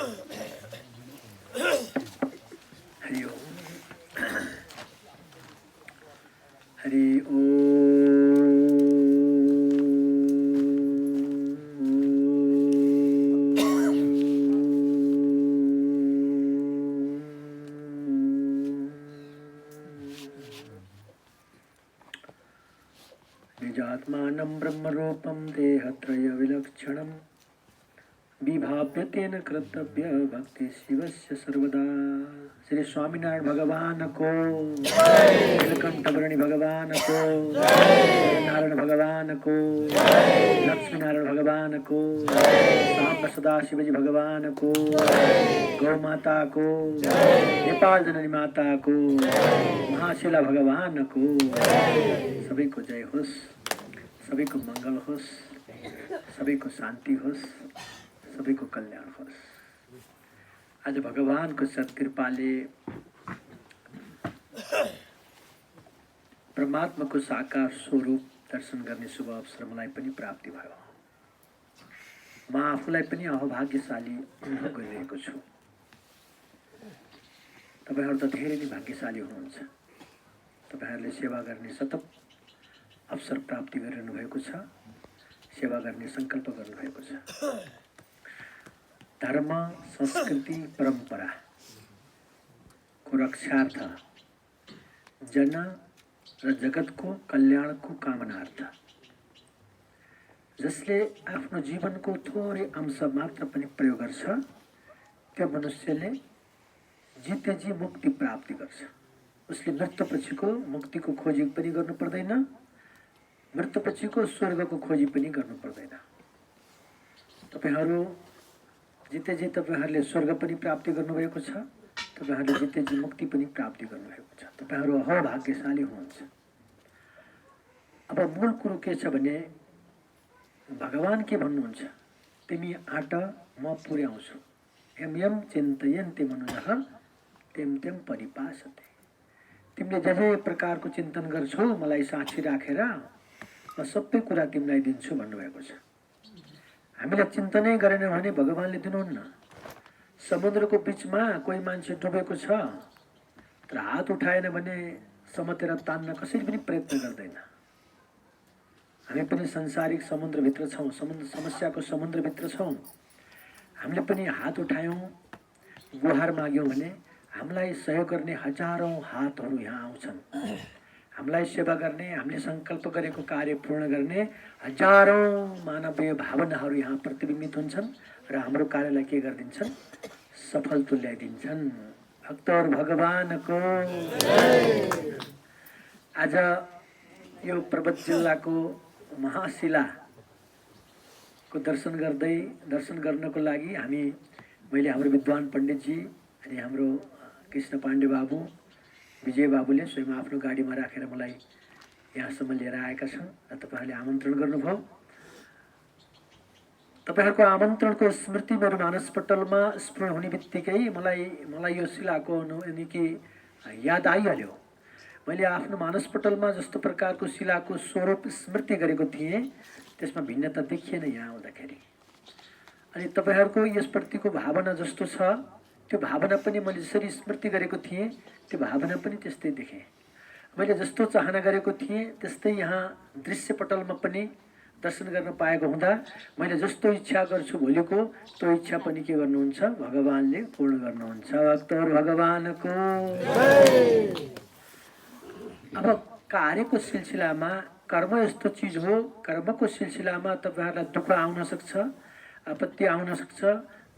हरि ओम। हरि ओम। निजात्मानं ब्रह्मरूपं देहत्रय विलक्षणं विभाव्यतेन कर्तव्य भक्ति शिवस्य सर्वदा। श्री स्वामीनारायण भगवान को, नीलकंठवर्णी भगवान को, नारायण भगवान को, लक्ष्मी नारायण भगवान को, सांब सदा शिवजी भगवान को, गौ माता को, नेपाल जननी माता को, महाशिला भगवान को, सभी को जय होस, सभी को मंगल होस, सभी को शांति होस, सभी को कल्याण होस। आज भगवान को सत्कृपाले परमात्मा को साकार स्वरूप दर्शन गर्ने शुभ अवसर मलाई पनि प्राप्ति भयो। म आफूलाई पनि अभाग्यशाली अनुभव गरिरहेको छु। तपाईहरु त धेरै नै भाग्यशाली हुनुहुन्छ। तपाईहरुले सेवा गर्ने सतत अवसर प्राप्ति गरिरहनु भएको छ, सेवा गर्ने संकल्प गर्नुभएको छ। धर्म, संस्कृति, परंपरा को रक्षार्थ, जन र जगत को कल्याण को कामनार्थ, जसले आफ्नो जीवनको थोरै अंश मात्र पनि प्रयोग गर्छ, त्यो मनुष्यले जितेजी मुक्ति प्राप्ति गर्छ। उसले मृत्युपछिको मुक्तिको खोजी पनि गर्नु पर्दैन, मृत्युपछिको स्वर्गको खोजी पनि गर्नु पर्दैन। तपाईहरु जितेजी तपाईहरुले स्वर्ग पनि प्राप्ति गर्नुभएको छ, तपाईहरुले जितेजी मुक्ति पनि प्राप्ति गर्नुभएको छ। तपाईहरु अभाग्यशाली हुनुहुन्छ। अब मूल कुरो के छ भने भगवान के भन्नुहुन्छ, तिमी आट म पुर्याउँछु, यम यम चिन्तयन्ते मनुजः तेम तेम परिपासते। तिमीले जे प्रकारको चिन्तन गर्छौ मलाई साक्षी राखेर म सबै कुरा तिमीलाई दिन्छु भन्नुभएको छ। हामीलाई चिन्तनै गरेन भने भगवानले दिनुहुन्न। समुद्रको बीचमा कोही मान्छे डुबेको छ, तर हात उठाएन भने समातेर तान्न कसैले पनि प्रयत्न गर्दैन। हामी पनि संसारिक समुद्रभित्र छौं, समस्याको समुद्रभित्र छौं। हामीले पनि हात उठायौं, गुहार माग्यौं भने हामीलाई सहयोग गर्ने हजारौं हातहरू यहाँ आउँछन्। हामीलाई सेवा गर्ने, हामीले संकल्प गरेको कार्य पूर्ण गर्ने हजारौं मानवीय भावनाहरू यहाँ प्रतिबिम्बित हुन्छन् र हाम्रो कार्यलाई के गरिदिन्छन्, सफल तुल्याइदिन्छन्। भक्तहरु भगवानको आज यो पर्वत जिल्लाको महाशिला को दर्शन गर्नको लागि मैले हाम्रो विद्वान पण्डितजी अनि हाम्रो कृष्ण पाण्डे बाबु, विजय बाबुले स्वयं आफ्नो गाडीमा राखेर मलाई यहाँसम्म लिएर आएका छन् र तपाईहरुले आमन्त्रण गर्नुभयो। तपाईहरुको आमन्त्रणको स्मृति मेरो मानसपटलमा स्मरण हुने बित्तिकै मलाई यो शिलाको निकै याद आइहाल्यो। मैले आफ्नो मानसपटलमा जस्तो प्रकारको शिलाको स्वरूप स्मृति गरेको थिएँ त्यसमा भिन्नता देखिएन यहाँ आउँदाखेरि। अनि तपाईहरुको यसप्रतिको भावना जस्तो छ त्यो भावना पनि मैले जसरी स्मृति गरेको थिएँ त्यो भावना पनि त्यस्तै देखेँ। मैले जस्तो चाहना गरेको थिएँ त्यस्तै यहाँ दृश्यपटलमा पनि दर्शन गर्न पाएको हुँदा मैले जस्तो इच्छा गर्छु भोलिको त्यो इच्छा पनि के गर्नुहुन्छ, भगवानले पूर्ण गर्नुहुन्छ। भक्तहरु भगवानको अब कार्यको सिलसिलामा कर्म यस्तो चीज हो, कर्मको सिलसिलामा तपाईहरुलाई दुःख आउन सक्छ, आपत्ति आउन सक्छ,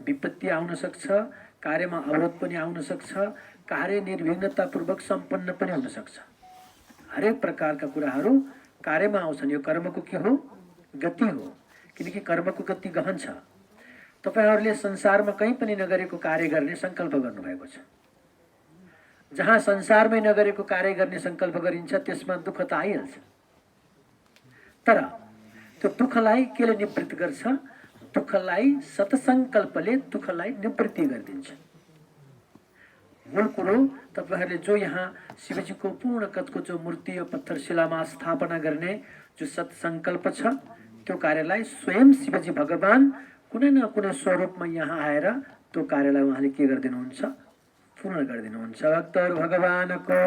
विपत्ति आउन सक्छ, कार्यमा अवरोध पनि आउन सक्छ, कार्य निर्विघ्नतापूर्वक सम्पन्न पनि हुन सक्छ। हरेक प्रकारका कुराहरू कार्यमा आउँछन्। यो कर्मको के हो, गति हो, किनकि कर्मको गति गहन छ। तपाईहरुले संसारमा कहीँ पनि नगरेको कार्य गर्ने संकल्प गर्नुभएको छ। जहाँ संसारमै नगरेको कार्य गर्ने संकल्प गरिन्छ त्यसमा दुःख त आइहाल्छ, तर त्यो दुःखलाई केले निवृत्त गर्छ, दुःखलाई सत्संकल्पले दुःखलाई निवृत्ति गरिदिन्छ। मूल कुरो तपाईहरुले जो यहाँ शिवजीको पूर्ण कदको जो मूर्ति यो पत्थर शिलामा स्थापना गर्ने जो सत्संकल्प छ त्यो कार्यलाई स्वयं शिवजी भगवान कुनै न कुनै स्वरूपमा यहाँ आएर त्यो कार्यलाई उहाँले के गरिदिनुहुन्छ, पूर्ण गरिदिनुहुन्छ। भक्तहरू भगवानको।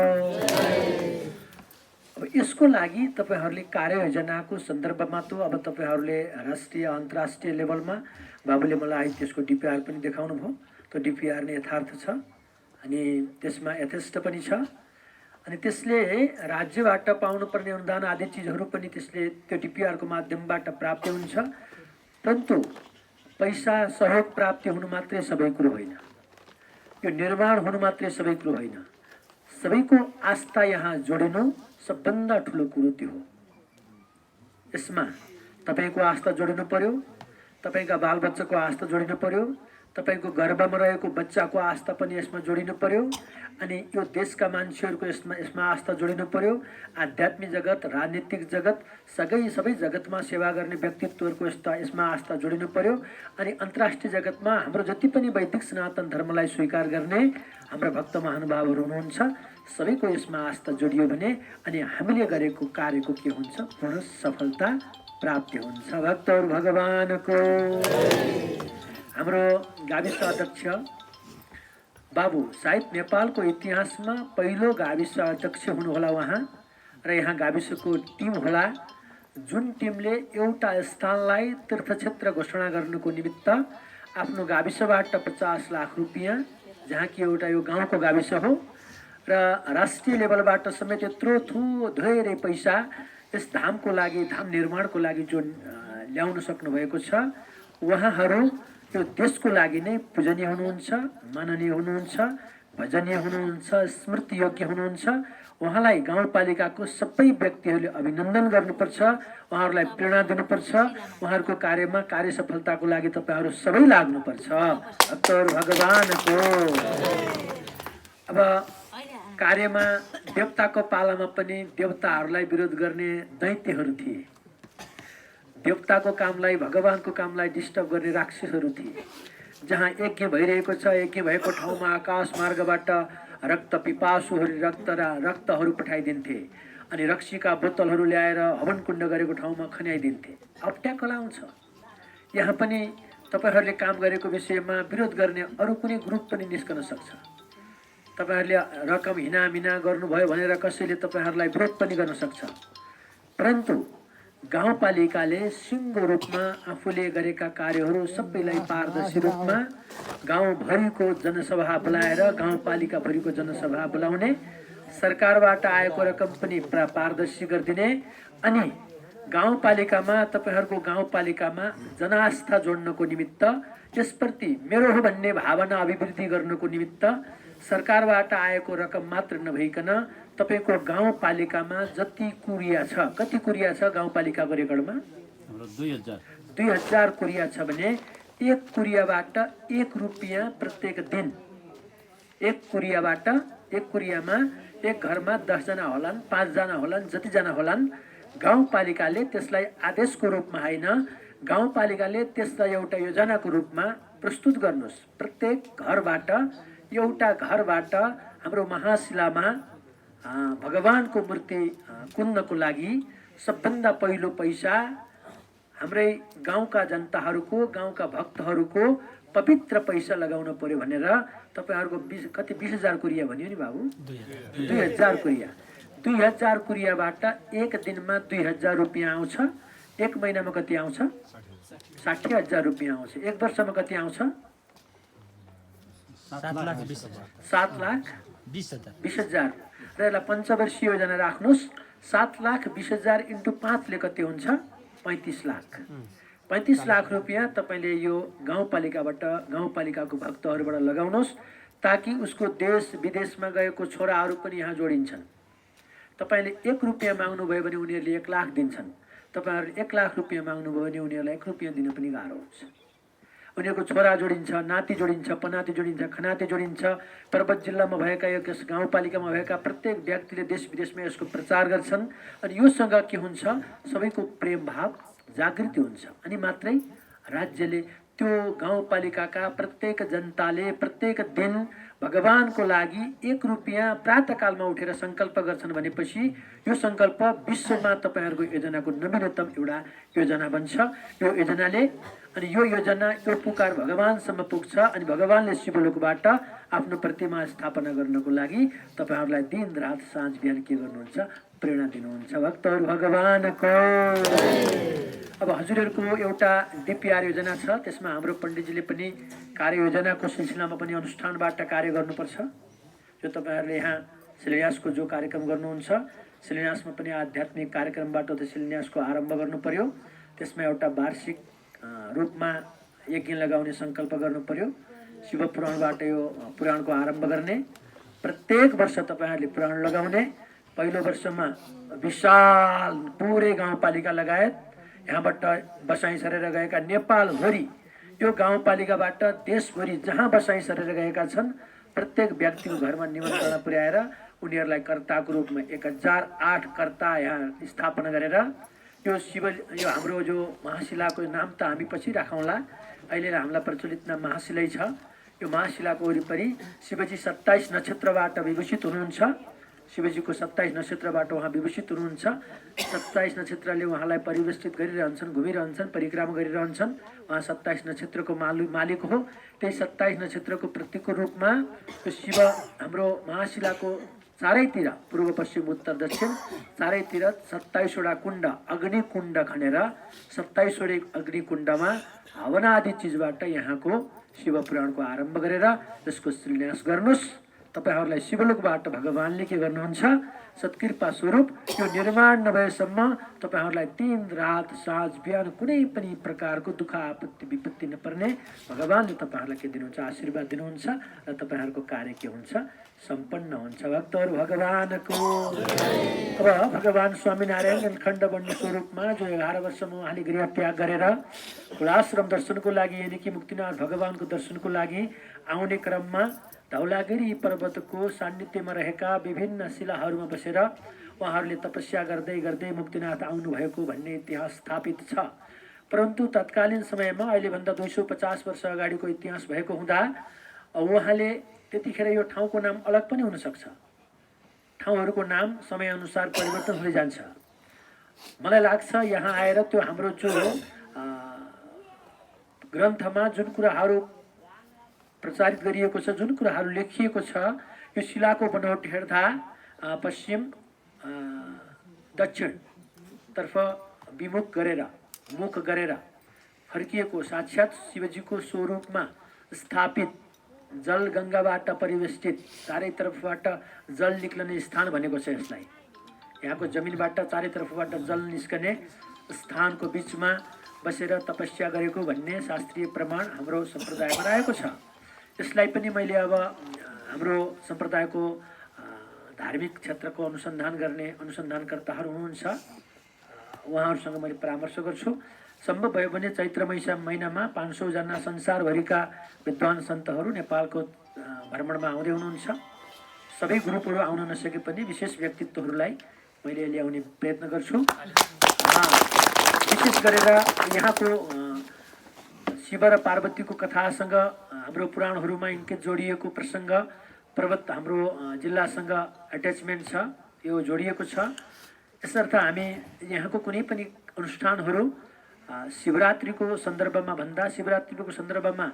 अब यसको लागि तपाईहरूले कार्ययोजनाको सन्दर्भमा त अब तपाईहरूले राष्ट्रिय अन्तर्राष्ट्रिय लेभलमा बाबुले मलाई त्यसको डिपिआर पनि देखाउनु भयो। त्यो डिपिआर नै यथार्थ छ अनि त्यसमा यथेष्ट पनि छ अनि त्यसले राज्यबाट पाउनुपर्ने अनुदान आदि चिजहरू पनि त्यसले त्यो डिपिआरको माध्यमबाट प्राप्ति हुन्छ। परन्तु पैसा सहयोग प्राप्ति हुनु मात्रै सबै कुरो होइन, यो निर्माण हुनु मात्रै सबै कुरो होइन। सबैको आस्था यहाँ जोडिनु सबभन्दा ठुलो कुरो त्यो हो। यसमा तपाईको आस्था जोडिनु पर्यो, तपाईका बालबच्चाको आस्था जोडिनु पर्यो, तपाईको गर्भमा रहेको बच्चाको आस्था पनि यसमा जोडिनु पर्यो अनि यो देशका मान्छेहरूको यसमा आस्था जोडिनु पर्यो। आध्यात्मिक जगत, राजनीतिक जगत, सबै जगतमा सेवा गर्ने व्यक्तित्वहरूको यसमा आस्था जोडिनु पर्यो अनि अन्तर्राष्ट्रिय जगतमा हाम्रो जति पनि वैदिक सनातन धर्मलाई स्वीकार गर्ने हाम्रा भक्त महानुभावहरू हुनुहुन्छ, सबैको यसमा आस्था जोडियो भने अनि हामीले गरेको कार्यको के हुन्छ, पूर्ण सफलता प्राप्ति हुन्छ। भक्तहरू भगवानको। हाम्रो गाविस अध्यक्ष बाबु सायद नेपालको इतिहासमा पहिलो गाविस अध्यक्ष हुनुहोला उहाँ र यहाँ गाविसको टिम होला जुन टिमले एउटा स्थानलाई तीर्थक्षेत्र घोषणा गर्नुको निमित्त आफ्नो गाविसबाट 50 लाख रुपियाँ, जहाँ कि एउटा यो गाउँको गाविस हो र राष्ट्रिय लेभलबाट समेत यत्रो धेरै पैसा यस धामको लागि, धाम निर्माणको लागि जो ल्याउन सक्नु भएको छ, उहाँहरू यो देशको लागि नै पूजनीय हुनुहुन्छ, माननीय हुनुहुन्छ, भजनीय हुनुहुन्छ, स्मृति योग्य हुनुहुन्छ। उहाँलाई गाउँपालिकाको सबै व्यक्तिहरूले अभिनन्दन गर्नुपर्छ, उहाँहरूलाई प्रेरणा दिनुपर्छ। उहाँहरूको कार्यमा कार्य सफलताको लागि तपाईहरू सबै लाग्नुपर्छ। भक्तहरू भगवानको। अब कार्यमा देवताको पालामा पनि देवताहरूलाई विरोध गर्ने दैत्यहरू थिए, देवताको कामलाई, भगवानको कामलाई डिस्टर्ब गर्ने राक्षसहरू थिए। जहाँ यज्ञ भइरहेको छ, यज्ञ भएको ठाउँमा आकाश मार्गबाट रक्त पिपासुहरू रक्तहरू पठाइदिन्थे अनि रक्सीका बोतलहरू ल्याएर हवन कुण्ड गरेको ठाउँमा खन्याइदिन्थे। अप्ठ्यारो आउँछ। यहाँ पनि तपाईहरूले काम गरेको विषयमा विरोध गर्ने अरू कुनै ग्रुप पनि निस्कन सक्छ। तपाईहरूले रकम हिनामिना गर्नुभयो भनेर कसैले तपाईहरूलाई विरोध पनि गर्न सक्छ। परन्तु गाउँपालिकाले सिङ्गो रूपमा आफूले गरेका कार्यहरू सबैलाई पारदर्शी रूपमा गाउँभरिको जनसभा बोलाएर गाउँपालिकाभरिको जनसभा बोलाउने, सरकारबाट आएको रकम पनि पारदर्शी गरिदिने अनि गाउँपालिकामा तपाईहरूको गाउँपालिकामा जनआस्था जोड्नको निमित्त, यसप्रति मेरो हो भन्ने भावना अभिवृद्धि गर्नको निमित्त सरकारबाट आएको रकम मात्र नभइकन तपाईको गाउँपालिकामा जति कुरिया छ, कति कुरिया छ गाउँपालिकाको रेकर्डमा? 2000 कुरिया छ भने एक कुरियाबाट 1 रुपियाँ प्रत्येक दिन, एक कुरियामा एक घरमा 10 जना होलान्, 5 जना होलान्, जति जना होलान्, गाउँपालिकाले त्यसलाई आदेशको रूपमा होइन, गाउँपालिकाले त्यसलाई एउटा योजनाको रूपमा प्रस्तुत गर्नुहोस्। प्रत्येक घरबाट एउटा घरबाट हाम्रो महाशिलामा भगवानको मूर्ति कुन्नको लागि सबभन्दा पहिलो पैसा हाम्रै गाउँका जनताहरूको, गाउँका भक्तहरूको पवित्र पैसा लगाउन पर्यो भनेर तपाईहरूको कति 20,000 कुरिया भन्यो नि बाबु? 2000 कुरिया। 2000 कुरियाबाट एक दिनमा 2000 रुपियाँ आउँछ। एक महिनामा कति आउँछ? 60,000 रुपियाँ आउँछ। एक वर्षमा कति आउँछ? 7,20,000। र यसलाई पञ्चवर्षीय योजना राख्नुहोस्। 7,20,000 × 5 ले कति हुन्छ? 35 लाख। 35 लाख रुपियाँ तपाईले यो गाउँपालिकाबाट, गाउँपालिकाको भक्तहरूबाट लगाउनुहोस् ताकि उसको देश विदेशमा गएको छोराहरू पनि यहाँ जोडिन्छन्। तपाईले 1 रुपियाँ माग्नुभयो भने उनीहरूले 1 लाख दिन्छन्। तपाईहरुले 1 लाख रुपियाँ माग्नुभयो भने उनीहरूलाई 1 रुपियाँ दिन पनि गाह्रो हुन्छ। उनीहरूको छोरा जोडिन्छ, नाति जोडिन्छ, पनाति जोडिन्छ, खनाति जोडिन्छ। पर्वत जिल्लामा भएका यो गाउँपालिकामा भएका प्रत्येक व्यक्तिले देश विदेशमा यसको प्रचार गर्छन् अनि योसँग के हुन्छ? सबैको प्रेम भाव जागृति हुन्छ अनि मात्रै राज्यले त्यो गाउँपालिकाका प्रत्येक जनताले प्रत्येक दिन भगवानको लागि 1 रुपैयाँ प्रातःकालमा उठेर सङ्कल्प गर्छन् भनेपछि यो सङ्कल्प विश्वमा तपाईँहरूको योजनाको नवीनतम एउटा योजना बन्छ। यो योजनाले अनि यो योजना यो पुकार भगवानसम्म पुग्छ अनि भगवानले शिवलोकबाट आफ्नो प्रतिमा स्थापना गर्नको लागि तपाईँहरूलाई दिन रात साँझ बिहान के गर्नुहुन्छ? प्रेरणा दिनुहुन्छ। भक्तहरू भगवानको। अब हजुरहरूको एउटा DPR योजना छ, त्यसमा हाम्रो पण्डितजीले पनि कार्ययोजनाको सिलसिलामा पनि अनुष्ठानबाट कार्य गर्नुपर्छ। जो तपाईँहरूले यहाँ शिलान्यासको जो कार्यक्रम गर्नुहुन्छ, शिलान्यासमा पनि आध्यात्मिक कार्यक्रमबाट त्यो शिलान्यासको आरम्भ गर्नु पर्यो। त्यसमा एउटा वार्षिक रूपमा यज्ञ लगाउने सङ्कल्प गर्नु पर्यो। शिव पुराणबाट यो पुराणको आरम्भ गर्ने, प्रत्येक वर्ष तपाईँहरूले पुराण लगाउने। पहिलो वर्षमा विशाल पुरै गाउँपालिका लगायत यहाँबाट बसाइँ सरेर गएका नेपालभरि यो गाउँपालिकाबाट देशभरि जहाँ बसाइँ सरेर गएका छन् प्रत्येक व्यक्तिको घरमा निमन्त्रणा पुर्याएर उनीहरूलाई कर्ताको रूपमा 1008 कर्ता यहाँ स्थापना गरेर यो शिव यो हाम्रो जो महाशिलाको नाम त हामी पछि राखौँला। अहिले हामीलाई प्रचलित नाम महाशिलै छ। यो महाशिलाको वरिपरि शिवजी 27 नक्षत्रबाट विभूषित हुनुहुन्छ। शिवजीको 27 नक्षत्रबाट उहाँ विभूषित हुनुहुन्छ। 27 नक्षत्रले उहाँलाई परिवेष्टित गरिरहन्छन्, घुमिरहन्छन्, परिक्रमा गरिरहन्छन्। उहाँ 27 नक्षत्रको मालिक हो। त्यही 27 नक्षत्रको प्रतीकको रूपमा यो शिव हाम्रो महाशिलाको चारैतिर पूर्व पश्चिम उत्तर दक्षिण चारैतिर 27 वटा कुण्ड अग्निकुण्ड खनेर 27 वटा अग्निकुण्डमा हवनादि चिजबाट यहाँको शिव पुराणको आरम्भ गरेर त्यसको शिलान्यास गर्नुहोस्। तपाईहरूलाई शिवलोकबाट भगवानले के गर्नुहुन्छ? सत्कृपा स्वरूप यो निर्माण नभएसम्म तपाईहरूलाई दिन रात साँझ बिहान कुनै पनि प्रकारको दुःख आपत्ति विपत्ति नपर्ने भगवानले तपाईहरूलाई के दिनुहुन्छ? आशीर्वाद दिनुहुन्छ र तपाईहरूको कार्य के हुन्छ? सम्पन्न हुन्छ। भक्तहरू भगवानको। अब भगवान स्वामीनारायण खण्ड बन्ने स्वरूपमा जो 11 वर्षमा उहाँले गृह त्याग गरेर कुलाश्रम दर्शनको लागि यानि कि मुक्तिनाथ भगवानको दर्शनको लागि आउने क्रममा धौलागिरी पर्वतको सान्निध्यमा रहेका विभिन्न शिलाहरूमा बसेर उहाँहरूले तपस्या गर्दै गर्दै मुक्तिनाथ आउनुभएको भन्ने इतिहास स्थापित छ। परन्तु तत्कालीन समयमा अहिलेभन्दा 250 वर्ष अगाडिको इतिहास भएको हुँदा उहाँले त्यतिखेर यो ठाउँको नाम अलग पनि हुनसक्छ। ठाउँहरूको नाम समयअनुसार परिवर्तन हुँदै जान्छ। मलाई लाग्छ यहाँ आएर त्यो हाम्रो जो ग्रन्थमा जुन कुराहरू प्रचारित गरिएको छ, जुन कुराहरू लेखिएको छ, यो शिलाको बनोट हेर्दा पश्चिम दक्षिणतर्फ विमुख गरेर मुख गरेर फर्किएको साक्षात शिवजीको स्वरूपमा स्थापित जल गङ्गाबाट परिवेष्टित चारैतर्फबाट जल निक्लने स्थान भनेको छ यसलाई। यहाँको जमिनबाट चारैतर्फबाट जल निस्कने स्थानको बिचमा बसेर तपस्या गरेको भन्ने शास्त्रीय प्रमाण हाम्रो सम्प्रदायमा रहेको छ। यसलाई पनि मैले अब हाम्रो सम्प्रदायको धार्मिक क्षेत्रको अनुसन्धान गर्ने अनुसन्धानकर्ताहरू हुनुहुन्छ, उहाँहरूसँग मैले परामर्श गर्छु। सम्भव भयो भने चैत्र महिनामा 500 जना संसारभरिका विद्वान सन्तहरू नेपालको भ्रमणमा आउँदै हुनुहुन्छ। सबै ग्रुपहरू आउन नसके पनि विशेष व्यक्तित्वहरूलाई मैले ल्याउने प्रयत्न गर्छु। विशेष गरेर यहाँको शिव र पार्वतीको कथासँग हाम्रो पुराणहरूमा यिनकै जोडिएको प्रसङ्ग पर्वत हाम्रो जिल्लासँग एट्याचमेन्ट छ, यो जोडिएको छ। यसर्थ हामी यहाँको कुनै पनि अनुष्ठानहरू शिवरात्रिको सन्दर्भमा भन्दा शिवरात्रिको सन्दर्भमा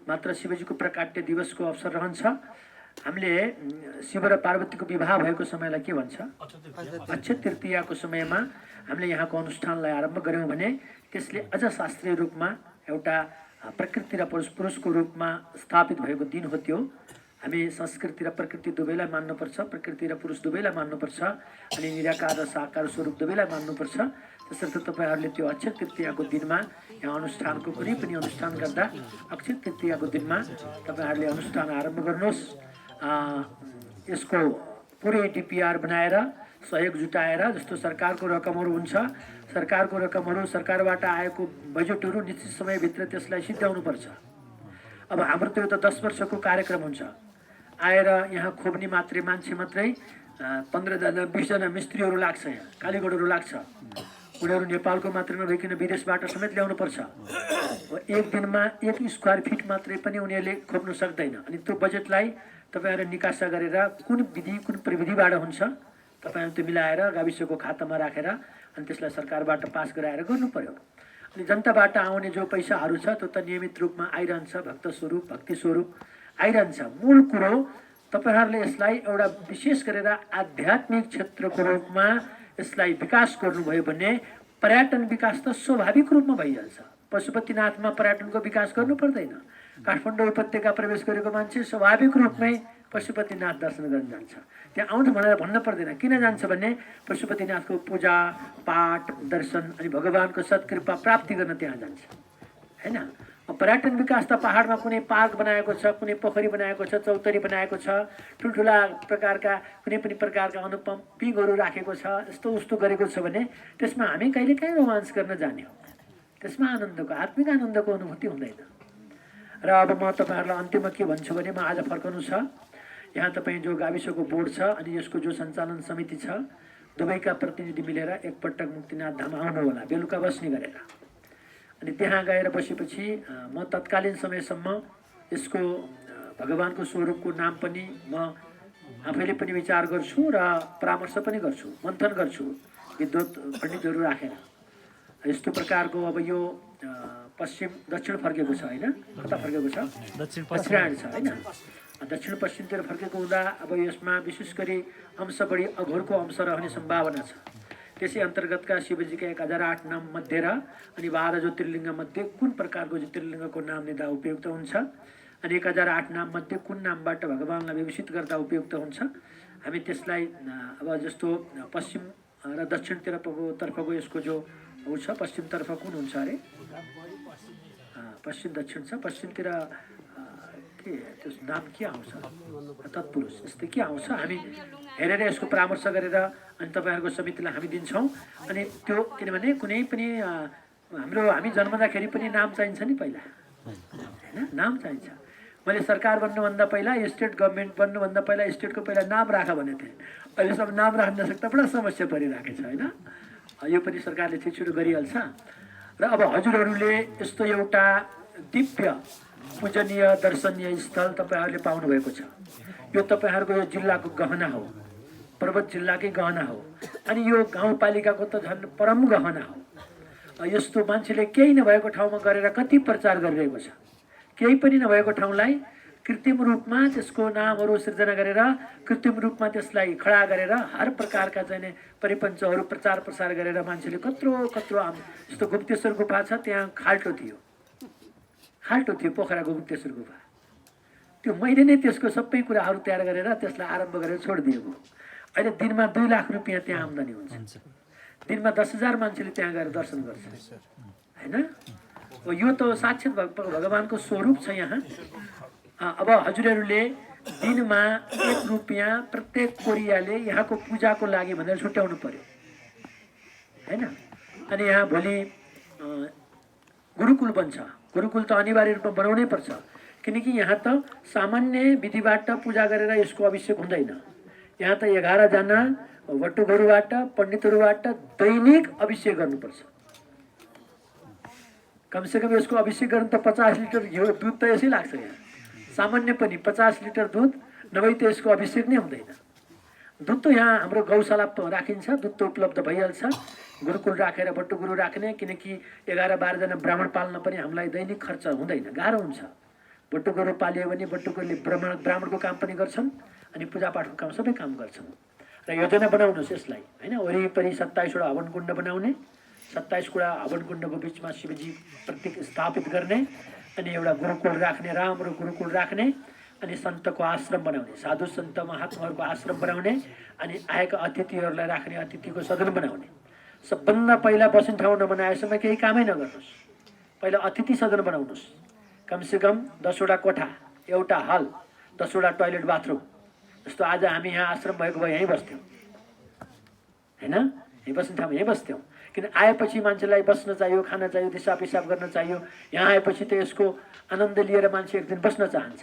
मात्र शिवजीको प्रकाट्य दिवसको अवसर रहन्छ। हामीले शिव र पार्वतीको विवाह भएको समयलाई के भन्छ? अक्षय तृतीयाको समयमा हामीले यहाँको अनुष्ठानलाई आरम्भ गऱ्यौँ भने त्यसले अझ शास्त्रीय रूपमा एउटा प्रकृति र पुरुषको रूपमा स्थापित भएको दिन हो। त्यो हामी संस्कृति र प्रकृति दुवैलाई मान्नुपर्छ, प्रकृति र पुरुष दुवैलाई मान्नुपर्छ अनि निराकार र साकार स्वरूप दुवैलाई मान्नुपर्छ। त्यसर्थ तपाईँहरूले त्यो अक्षय तृतीयाको दिनमा यहाँ अनुष्ठानको कुनै पनि अनुष्ठान गर्दा अक्षय तृतीयाको दिनमा तपाईँहरूले अनुष्ठान आरम्भ गर्नुहोस्। यसको पुरै DPR बनाएर सहयोग जुटाएर जस्तो सरकारको रकमहरू हुन्छ, सरकारको रकमहरू सरकारबाट आएको बजेटहरू निश्चित समयभित्र त्यसलाई सिद्ध्याउनुपर्छ। अब हाम्रो त्यो त 10 वर्षको कार्यक्रम हुन्छ। आएर यहाँ खोप्ने मान्छे मात्रै 15 जना 20 जना मिस्त्रीहरू लाग्छ, यहाँ कालीगढहरू लाग्छ। उनीहरू नेपालको मात्र नभइकन विदेशबाट समेत ल्याउनु पर्छ। एक दिनमा 1 स्क्वायर फिट मात्रै पनि उनीहरूले खोप्नु सक्दैन। अनि त्यो बजेटलाई तपाईँहरू निकासा गरेर कुन विधि कुन प्रविधिबाट हुन्छ तपाईँहरू त्यो मिलाएर गाविसको खातामा राखेर अनि त्यसलाई सरकारबाट पास गराएर गर्नु पर्यो। अनि जनताबाट आउने जो पैसाहरू छ त्यो त नियमित रूपमा आइरहन्छ, भक्त स्वरूप भक्ति स्वरूप आइरहन्छ। मूल कुरो तपाईँहरूले यसलाई एउटा विशेष गरेर आध्यात्मिक क्षेत्रको रूपमा यसलाई विकास गर्नुभयो भने पर्यटन विकास त स्वाभाविक रूपमा भइहाल्छ। पशुपतिनाथमा पर्यटनको विकास गर्नु पर्दैन। काठमाडौँ उपत्यका प्रवेश गरेको मान्छे स्वाभाविक रूपमै पशुपतिनाथ दर्शन गर्न जान्छ। त्यहाँ आउँछ भनेर भन्न पर्दैन। किन जान्छ भने पशुपतिनाथको पूजा पाठ दर्शन अनि भगवानको सत्कृपा प्राप्ति गर्न त्यहाँ जान्छ, हैन। पर्यटन विकास त पहाडमा कुनै पार्क बनाएको छ, कुनै पोखरी बनाएको छ, चौतरी बनाएको छ, ठुल्ठुला प्रकारका कुनै पनि प्रकारका अनुपम पिङहरू राखेको छ, यस्तो उस्तो गरेको छ भने त्यसमा हामी कहिलेकाहीँ रोमान्स गर्न जाने हो। त्यसमा आनन्दको आत्मिक आनन्दको अनुभूति हुँदैन। र अब म तपाईँहरूलाई अन्त्यमा के भन्छु भने म आज फर्कनु छ। यहाँ तपाईँ जो गाविसको बोर्ड छ अनि यसको जो सञ्चालन समिति छ दुवैका प्रतिनिधि मिलेर एकपटक मुक्तिनाथ धाम आउनु होला, बेलुका बस्ने गरेर। अनि त्यहाँ गएर बसेपछि म तत्कालीन समयसम्म यसको भगवानको स्वरूपको नाम पनि म आफैले पनि विचार गर्छु र परामर्श पनि गर्छु, मन्थन गर्छु विद्वत पण्डितहरू राखेर। यस्तो प्रकारको अब यो पश्चिम दक्षिण फर्केको छ, होइन? कता फर्केको छ? दक्षिणायन छ, होइन? दक्षिण पश्चिमतिर फर्केको हुँदा अब यसमा विशेष गरी अंश बढी अघोरको अंश रहने सम्भावना छ। त्यसै अन्तर्गतका शिवजीका 1008 नाम मध्ये र अनि 12 ज्योतिर्लिङ्ग मध्ये कुन प्रकारको ज्योतिर्लिङ्गको नाम लिँदा उपयुक्त हुन्छ अनि 1008 नाम मध्ये कुन नामबाट भगवानलाई विभूषित गर्दा उपयुक्त हुन्छ, हामी त्यसलाई अब जस्तो पश्चिम र दक्षिणतर्फको यसको जो छ, पश्चिमतर्फ कुन हुन्छ अरे? पश्चिम दक्षिण छ। पश्चिमतिर के त्यस नाम के आउँछ? तत्पुरुष यस्तै के आउँछ? हामी हेरेर यसको परामर्श गरेर अनि तपाईँहरूको समितिलाई हामी दिन्छौँ। अनि त्यो किनभने कुनै पनि हामी जन्मदाखेरि पनि नाम चाहिन्छ नि पहिला, होइन? नाम चाहिन्छ। मैले सरकार बन्नुभन्दा पहिला स्टेट गभर्मेन्ट बन्नुभन्दा पहिला स्टेटको पहिला नाम राख भनेको थिएँ। अहिलेसम्म नाम राख्न नसक्दा बडा समस्या परिराखेको छ, होइन? यो पनि सरकारले छिटो गरिहाल्छ। र अब हजुरहरूले यस्तो एउटा दिव्य पूजनीय दर्शनीय स्थल तपाईँहरूले पाउनुभएको छ। यो तपाईँहरूको यो जिल्लाको गहना हो, पर्वत जिल्लाकै गहना हो। अनि यो गाउँपालिकाको त झन् परम गहना हो। यस्तो मान्छेले केही नभएको ठाउँमा गरेर कति प्रचार गरिरहेको छ। केही पनि नभएको ठाउँलाई कृत्रिम रूपमा त्यसको नामहरू सिर्जना गरेर कृत्रिम रूपमा त्यसलाई खडा गरेर हर प्रकारका चाहिँ परिपञ्चहरू प्रचार प्रसार गरेर मान्छेले कत्रो जस्तो गुप्तेश्वर गुफा छ, त्यहाँ खाल्टो थियो पोखराको गुप्तेश्वर गुफा। त्यो मैले नै त्यसको सबै कुराहरू तयार गरेर त्यसलाई आरम्भ गरेर छोडिदिएको। अहिले दिनमा 2 लाख रुपियाँ त्यहाँ आम्दानी हुन्छ। दिनमा 10,000 मान्छेले त्यहाँ गएर दर्शन गर्छ, होइन? यो त साक्षात् भगवानको स्वरूप छ यहाँ। अब हजुरहरूले दिनमा 1 रुपियाँ प्रत्येक कोरियाले यहाँको पूजाको लागि भनेर छुट्याउनु पर्यो, होइन? अनि यहाँ भोलि गुरुकुल बन्छ। गुरुकुल त अनिवार्य रूपमा बनाउनै पर्छ, किनकि यहाँ त सामान्य विधिबाट पूजा गरेर यसको अभिषेक हुँदैन। यहाँ त 11 जना वटुहरूबाट पण्डितहरूबाट दैनिक अभिषेक गर्नुपर्छ। कमसेकम यसको अभिषेक गर्न त 50 लिटर दुध त यसै लाग्छ। यहाँ सामान्य पनि 50 लिटर दुध नभई त यसको अभिषेक नै हुँदैन। दुध त यहाँ हाम्रो गौशाला राखिन्छ, दुध त उपलब्ध भइहाल्छ। गुरुकुल राखेर बटुगुरु राख्ने, किनकि 11-12 जना ब्राह्मण पाल्न पनि हामीलाई दैनिक खर्च हुँदैन, गाह्रो हुन्छ। बटुगुरु पालियो भने बटुगुरुले ब्राह्मणको काम पनि गर्छन् अनि पूजापाठको काम सबै काम गर्छन्। र योजना बनाउनुहोस् यसलाई, होइन? वरिपरि 27 वटा हवन कुण्ड बनाउने, 27 वटा हवन कुण्डको बिचमा शिवजी प्रतीक स्थापित गर्ने, अनि एउटा गुरुकुल राख्ने, राम्रो गुरुकुल राख्ने, अनि सन्तको आश्रम बनाउने, साधु सन्त महात्माहरूको आश्रम बनाउने, अनि आएका अतिथिहरूलाई राख्ने अतिथिको सदन बनाउने। सबभन्दा पहिला बस्ने ठाउँ नबनाएसम्म केही कामै नगर्नुहोस्। पहिला अतिथि सदन बनाउनुहोस्। कमसेकम 10 वटा कोठा, एउटा हल, 10 वटा टोयलेट बाथरुम। जस्तो आज हामी यहाँ आश्रम भएको भए यहीँ बस्थ्यौँ, होइन? यहीँ बस्ने ठाउँमा यहीँ बस्थ्यौँ। किन आएपछि मान्छेलाई बस्न चाहियो, खान चाहियो, दिसा पिसाब गर्न चाहियो। यहाँ आएपछि त यसको आनन्द लिएर मान्छे एक दिन बस्न चाहन्छ।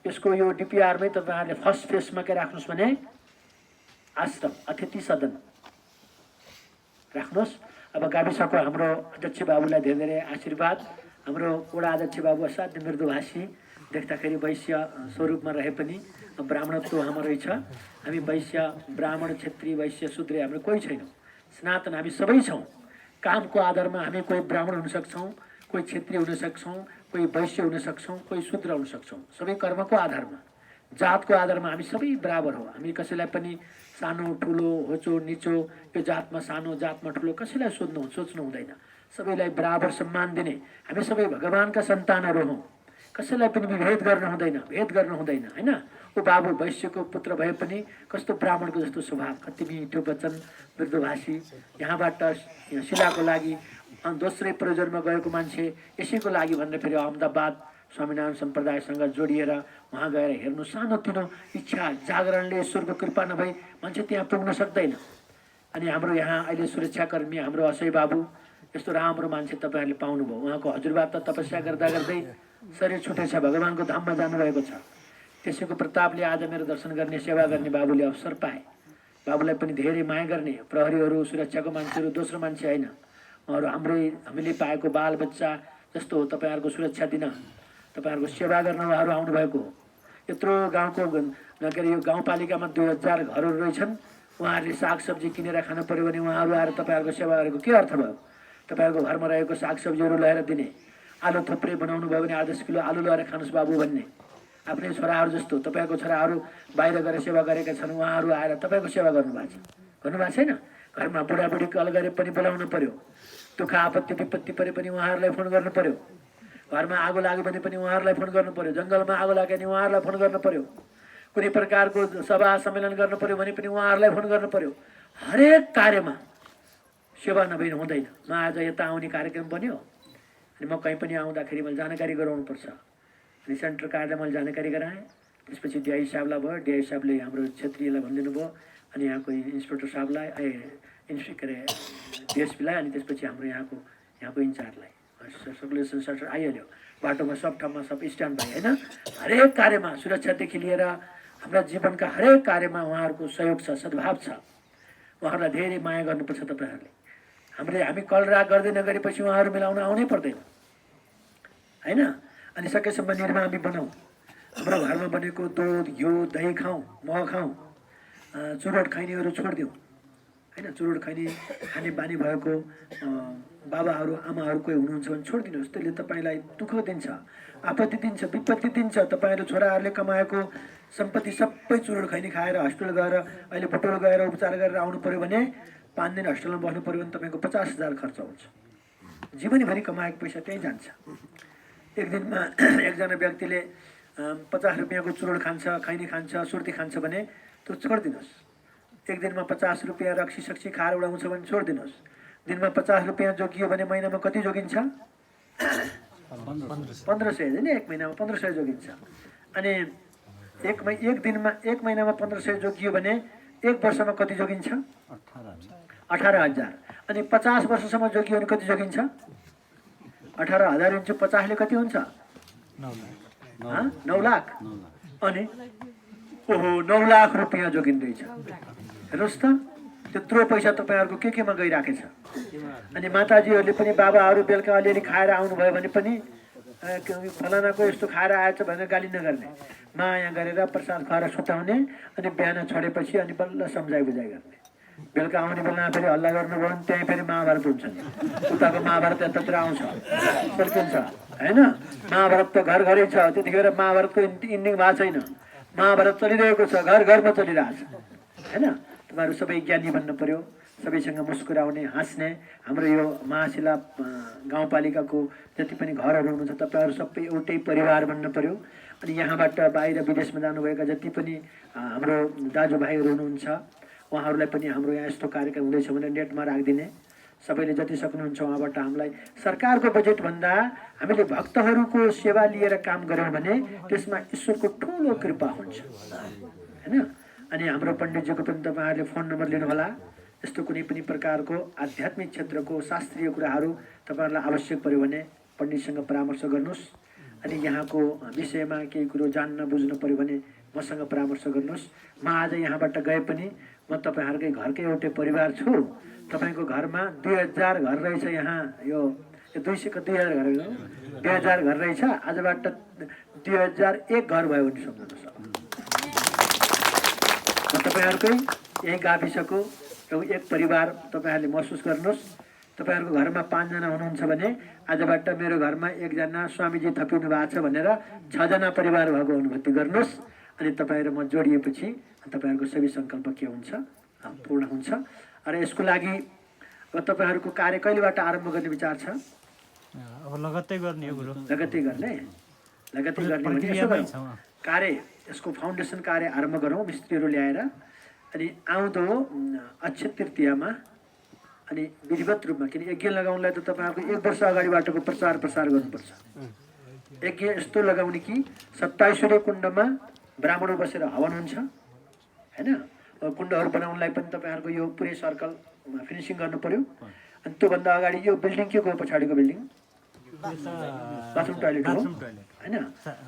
यसको यो डिपिआरमै तपाईँहरूले फर्स्ट फेसमा के राख्नुहोस् भने आश्रम अतिथि सदन राख्नुहोस्। अब गाविसको हाम्रो अध्यक्ष बाबुलाई धेरै धेरै आशीर्वाद। हाम्रो वडा अध्यक्ष बाबु असाध्य मृदुभाषी, देख्दाखेरि वैश्य स्वरूपमा रहे पनि ब्राह्मणत्व हाम्रो रहेछ। हामी वैश्य ब्राह्मण क्षेत्री वैश्य शूद्र हाम्रो कोही छैनौँ, सनातन हामी सबै छौँ। कामको आधारमा हामी कोही ब्राह्मण हुन सक्छौँ, कोही क्षेत्रीय हुन सक्छौँ, कोही वैश्य हुन सक्छौँ, कोही शूद्र हुन सक्छौँ। सबै कर्मको आधारमा, जातको आधारमा हामी सबै बराबर हो। हामी कसैलाई पनि सानो ठुलो होचो निचो, यो जातमा सानो जातमा ठुलो कसैलाई सोच्नु हुँदैन। सबैलाई बराबर सम्मान दिने, हामी सबै भगवानका सन्तानहरू हौँ। कसैलाई पनि भेद गर्न हुँदैन हैन। ऊ बाबु वैश्यको पुत्र भए पनि कस्तो ब्राह्मणको जस्तो स्वभाव, कति मिठो वचन, मृदुभाषी। यहाँबाट शिलाको लागि दोस्रै प्रयोजनमा गएको मान्छे यसैको लागि भनेर फेरि अहमदाबाद स्वामीनारायण सम्प्रदायसँग जोडिएर वहाँ गएर हेर्नु, सानोतिनो इच्छा जागरणले ईश्वरको कृपा नभई मान्छे त्यहाँ पुग्न सक्दैन। अनि हाम्रो यहाँ अहिले सुरक्षाकर्मी हाम्रो असै बाबु यस्तो राम्रो मान्छे तपाईँहरूले पाउनुभयो। उहाँको हजुरबा त तपस्या गर्दा गर्दै शरीर छुटेछ, भगवानको धाममा जानुभएको छ। त्यसैको प्रतापले आज मेरो दर्शन गर्ने सेवा गर्ने बाबुले अवसर पाए। बाबुलाई पनि धेरै माया गर्ने प्रहरीहरू सुरक्षाको मान्छेहरू दोस्रो मान्छे होइन, उहाँहरू हामीले पाएको बाल बच्चा जस्तो हो। तपाईँहरूको सुरक्षा दिन, तपाईँहरूको सेवा गर्न उहाँहरू आउनुभएको हो। यत्रो गाउँको के अरे यो गाउँपालिकामा 2000 घरहरू रहेछन्। उहाँहरूले सागसब्जी किनेर खानु पऱ्यो भने उहाँहरू आएर तपाईँहरूको सेवा गरेको के अर्थ भयो? तपाईँहरूको घरमा रहेको सागसब्जीहरू ल्याएर दिने, आलु थुप्रै बनाउनु भयो भने 8-10 किलो आलु ल्याएर खानुहोस् बाबु भन्ने। आफ्नै छोराहरू जस्तो तपाईँको छोराहरू बाहिर गएर सेवा गरेका छन्, उहाँहरू आएर तपाईँको सेवा गर्नुभएको छैन। घरमा बुढाबुढी कल गरे पनि बोलाउनु पर्यो, दुःख आपत्ति विपत्ति परे पनि उहाँहरूलाई फोन गर्नु पर्यो। घरमा आगो लाग्यो भने पनि उहाँहरूलाई फोन गर्नु पर्यो, जङ्गलमा आगो लाग्यो भने उहाँहरूलाई फोन गर्नु पर्यो, कुनै प्रकारको सभा सम्मेलन गर्नु पर्यो भने पनि उहाँहरूलाई फोन गर्नु पर्यो। हरेक कार्यमा सेवा नभई हुँदैन। म आज यता आउने कार्यक्रम बन्यो अनि म कहीँ पनि आउँदाखेरि मैले जानकारी गराउनुपर्छ। अनि सेन्टर कार्डलाई मैले जानकारी गराएँ। त्यसपछि डिआई साहबलाई भयो, डिआई साहबले हाम्रो क्षेत्रीयलाई भनिदिनु भयो, अनि यहाँको इन्सपेक्टर साहबलाई के अरे डिएसपीलाई, अनि त्यसपछि हाम्रो यहाँको इन्चार्जलाई सर्कुलेसन सेन्टर आइहाल्यो। बाटोमा सब ठाउँमा सब स्ट्यान्ड भाइ होइन। हरेक कार्यमा सुरक्षादेखि लिएर हाम्रा जीवनका हरेक कार्यमा उहाँहरूको सहयोग छ, सद्भाव छ। उहाँहरूलाई धेरै माया गर्नुपर्छ तपाईँहरूले। हामी कलरा गर्दै नगरेपछि उहाँहरू मिलाउन आउनै पर्दैन होइन। अनि सकेसम्म निर्मामी बनाऊ। हाम्रो घरमा बनेको दुध घिउ दही खाउँ, मह खाउँ, चुरोट खैनीहरू छोडिदिउँ होइन। चुरोट खैनी खाने बानी भएको बाबाहरू आमाहरू कोही हुनुहुन्छ भने छोडिदिनुहोस्। त्यसले तपाईँलाई दुःख दिन्छ, आपत्ति दिन्छ, विपत्ति दिन्छ। तपाईँहरू छोराहरूले कमाएको सम्पत्ति सबै चुरोट खैनी खाएर हस्पिटल गएर अहिले बुटोल गएर उपचार गरेर आउनु पऱ्यो भने 5 दिन हस्पिटलमा बस्नु पऱ्यो भने तपाईँको 50,000 खर्च हुन्छ। जीवनभरि कमाएको पैसा त्यहीँ जान्छ। एक दिनमा एकजना व्यक्तिले 50 रुपियाँको चुरोट खान्छ, खैनी खान्छ, सुर्ती खान्छ भने त्यो छोडिदिनुहोस्। एक दिनमा 50 रुपियाँ रक्सी सक्सी खाएर उडाउँछ भने छोडिदिनुहोस्। दिनमा 50 रुपियाँ जोगियो भने महिनामा कति जोगिन्छ? 1500 होइन, एक महिनामा 1500 जोगिन्छ। अनि एक महिनामा 1500 जोगियो भने एक वर्षमा कति जोगिन्छ? 18,000। अनि 50 वर्षसम्म जोगियो भने कति जोगिन्छ? 18,000 × 50 ले कति हुन्छ? 9 लाख। अनि 9 लाख रुपियाँ जोगिँदैछ। हेर्नुहोस् त, त्यत्रो पैसा तपाईँहरूको केमा गइराखेछ। अनि माताजीहरूले पनि बाबाहरू बेलुका अलिअलि खाएर आउनुभयो भने पनि फलानाको यस्तो खाएर आएछ भनेर गाली नगर्ने, माया गरेर प्रसाद खुवाएर सुताउने। अनि बिहान छोडेपछि अनि बल्ल सम्झाइ बुझाइ गर्ने। बेलुका आउने बेला फेरि हल्ला गर्नुभयो भने त्यहीँ फेरि महाभारत हुन्छ नि। उताको महाभारत यतातिर आउँछ, सल्किन्छ होइन। महाभारत त घर घरै छ। त्यतिखेर महाभारतको इन्डिङ भएको छैन, महाभारत चलिरहेको छ, घर घरमा चलिरहेछ होइन। तपाईँहरू सबै ज्ञानी बन्नु पर्यो, सबैसँग मुस्कुराउने हाँस्ने। हाम्रो यो महाशिला गाउँपालिकाको जति पनि घरहरू हुनुहुन्छ तपाईँहरू सबै एउटै परिवार बन्नु पर्यो। अनि यहाँबाट बाहिर विदेशमा जानुभएका जति पनि हाम्रो दाजुभाइहरू हुनुहुन्छ उहाँहरूलाई पनि हाम्रो यहाँ यस्तो कार्यक्रम हुँदैछ भने नेटमा राखिदिने। सबैले जति सक्नुहुन्छ उहाँबाट हामीलाई सरकारको बजेटभन्दा हामीले भक्तहरूको सेवा लिएर काम गऱ्यौँ भने त्यसमा ईश्वरको ठुलो कृपा हुन्छ होइन। अनि हाम्रो पण्डितजीको पनि तपाईँहरूले फोन नम्बर लिनुहोला। यस्तो कुनै पनि प्रकारको आध्यात्मिक क्षेत्रको शास्त्रीय कुराहरू तपाईँहरूलाई आवश्यक पऱ्यो भने पण्डितसँग परामर्श गर्नुहोस्। अनि यहाँको विषयमा केही कुरो जान्न बुझ्नु पऱ्यो भने मसँग परामर्श गर्नुहोस्। म आज यहाँबाट गए पनि म तपाईँहरूकै घरकै एउटै परिवार छु। तपाईँको घरमा 2000 घर रहेछ, यहाँ यो 200 को 2000 घर 2000 घर रहेछ, आजबाट 2001 घर भयो भने सम्झनुहोस्। तपाईँहरूकै यही गाविसको एक परिवार तपाईँहरूले महसुस गर्नुहोस्। तपाईँहरूको घरमा 5 जना हुनुहुन्छ भने आजबाट मेरो घरमा 1 जना स्वामीजी थपिनु भएको छ भनेर 6 जना परिवार भएको अनुभूति गर्नुहोस्। अनि तपाईँहरू म जोडिएपछि तपाईँहरूको सबै सङ्कल्प के हुन्छ, पूर्ण हुन्छ। र यसको लागि अब तपाईँहरूको कार्य कहिलेबाट आरम्भ गर्ने विचार छ? अब लगत्तै गर्ने हो गुरु, लगत्तै गर्ने भने कार्य यसको फाउन्डेसन कार्य आरम्भ गरौँ मिस्त्रीहरू ल्याएर। अनि आउँदो अक्षय तृतीयामा अनि विधिवत रूपमा, किन यज्ञ लगाउनलाई त तपाईँहरूको 1 वर्ष अगाडिबाटको प्रचार गर्नुपर्छ। यज्ञ यस्तो लगाउने कि 27 सूर्य कुण्डमा ब्राह्मणहरू बसेर हवन हुन्छ हैन। कुण्डहरू बनाउनलाई पनि तपाईँहरूको यो पुरै सर्कल फिनिसिङ गर्नु पर्यो। अनि त्योभन्दा अगाडि यो बिल्डिङ के को पछाडिको बिल्डिङ बाथरुम टोयलेट हो हैन।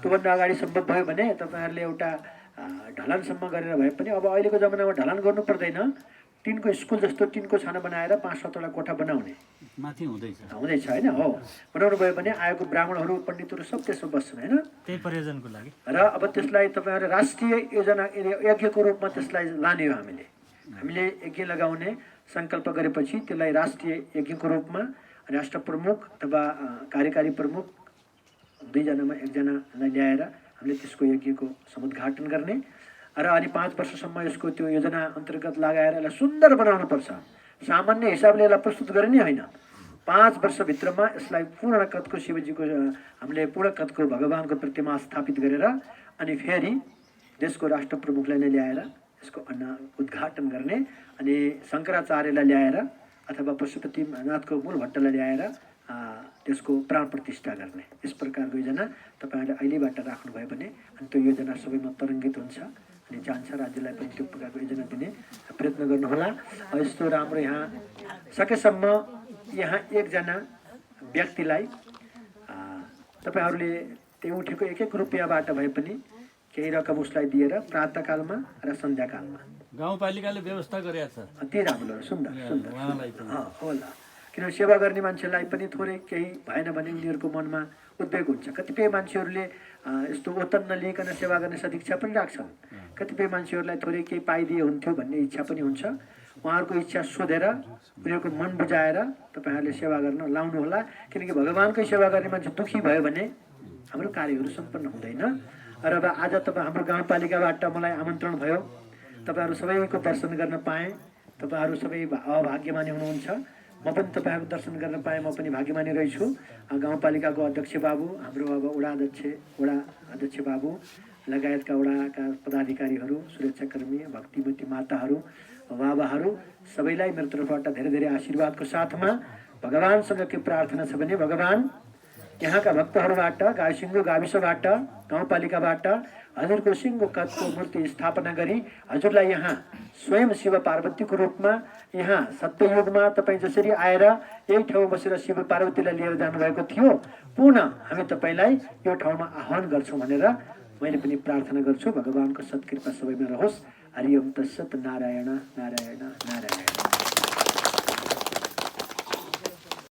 त्योभन्दा अगाडि सम्भव भयो भने तपाईँहरूले एउटा ढलानसम्म गरेर भए पनि, अब अहिलेको जमानामा ढलान गर्नु पर्दैन, टिनको स्कुल जस्तो टिनको छाना बनाएर 5-7 वटा कोठा बनाउने माथि हुँदैछ हैन। हो, बनाउनु भयो भने आएको ब्राह्मणहरू पण्डितहरू सब त्यसमा बस्छन् हैन। त्यही प्रयोजनको लागि र अब त्यसलाई तपाईँहरूले राष्ट्रिय योजना यज्ञको रूपमा त्यसलाई लाने हो। हामीले यज्ञ लगाउने सङ्कल्प गरेपछि त्यसलाई राष्ट्रिय यज्ञको रूपमा राष्ट्र प्रमुख अथवा कार्यकारी प्रमुख 2 जनामा 1 जनालाई ल्याएर हामीले त्यसको यज्ञको समुद्घाटन गर्ने र अनि 5 वर्षसम्म यसको त्यो योजना अन्तर्गत लगाएर यसलाई सुन्दर बनाउनु पर्छ। सामान्य हिसाबले यसलाई प्रस्तुत गर्ने होइन, 5 वर्षभित्रमा यसलाई पूर्ण कदको शिवजीको हामीले पूर्ण कदको भगवानको प्रतिमा स्थापित गरेर अनि फेरि देशको राष्ट्र प्रमुखलाई नै ल्याएर यसको उद्घाटन गर्ने। अनि शङ्कराचार्यलाई ल्याएर अथवा पशुपतिनाथको मूल भट्टलाई ल्याएर त्यसको प्राण प्रतिष्ठा गर्ने। यस प्रकारको योजना तपाईँहरूले अहिलेबाट राख्नुभयो भने अनि त्यो योजना सबैमा तरङ्गित हुन्छ अनि जान्छ। राज्यलाई पनि त्यो प्रकारको योजना दिने प्रयत्न गर्नुहोला। यस्तो राम्रो यहाँ सकेसम्म यहाँ 1 जना व्यक्तिलाई तपाईँहरूले त्यो उठेको 1-1 रुपियाँबाट भए पनि केही रकम उसलाई दिएर प्रातःकालमा र सन्ध्याकालमा गाउँपालिकाले व्यवस्था गरेको छ। अति राम्रो, सुन्दर होला। किनभने सेवा गर्ने मान्छेलाई पनि थोरै केही भएन भने उनीहरूको मनमा उद्वेग हुन्छ। कतिपय मान्छेहरूले यस्तो ओतन नलिइकन सेवा गर्ने सदिच्छा पनि राख्छन्। कतिपय मान्छेहरूलाई थोरै केही पाइदिए हुन्थ्यो भन्ने इच्छा पनि हुन्छ। उहाँहरूको इच्छा सोधेर उनीहरूको मन बुझाएर तपाईँहरूले सेवा गर्न लाउनुहोला। किनकि भगवानकै सेवा गर्ने मान्छे दुःखी भयो भने हाम्रो कार्यहरू सम्पन्न हुँदैन। र अब आज तपाईँ हाम्रो गाउँपालिकाबाट मलाई आमन्त्रण भयो, तपाईँहरू सबैको दर्शन गर्न पाएँ। तपाईँहरू सबै अभाग्यमानी हुनुहुन्छ, म पनि तपाईँहरूको दर्शन गर्न पाएँ, म पनि भाग्यमानी रहेछु। गाउँपालिकाको अध्यक्ष बाबु, हाम्रो अब वडा अध्यक्ष बाबु लगायतका वडाका पदाधिकारीहरू, सुरक्षाकर्मी, भक्तिमती माताहरू, बाबाहरू सबैलाई मेरो तर्फबाट धेरै धेरै आशीर्वादको साथमा भगवानसँग के प्रार्थना छ भने भगवान यहाँका भक्तहरूबाट गाईसिङ्गो गाविसबाट गाउँपालिकाबाट हजुरको सिङ्गो कदको मूर्ति स्थापना गरी हजुरलाई यहाँ स्वयं शिव पार्वतीको रूपमा यहाँ सत्ययुगमा तपाईँ जसरी आएर यही ठाउँमा बसेर शिव पार्वतीलाई लिएर जानुभएको थियो, पुनः हामी तपाईँलाई यो ठाउँमा आह्वान गर्छौँ भनेर मैले पनि प्रार्थना गर्छु। भगवानको सत्कृपा सबैमा रहोस्। हरि ओम तत्सत। नारायण नारायण नारायण।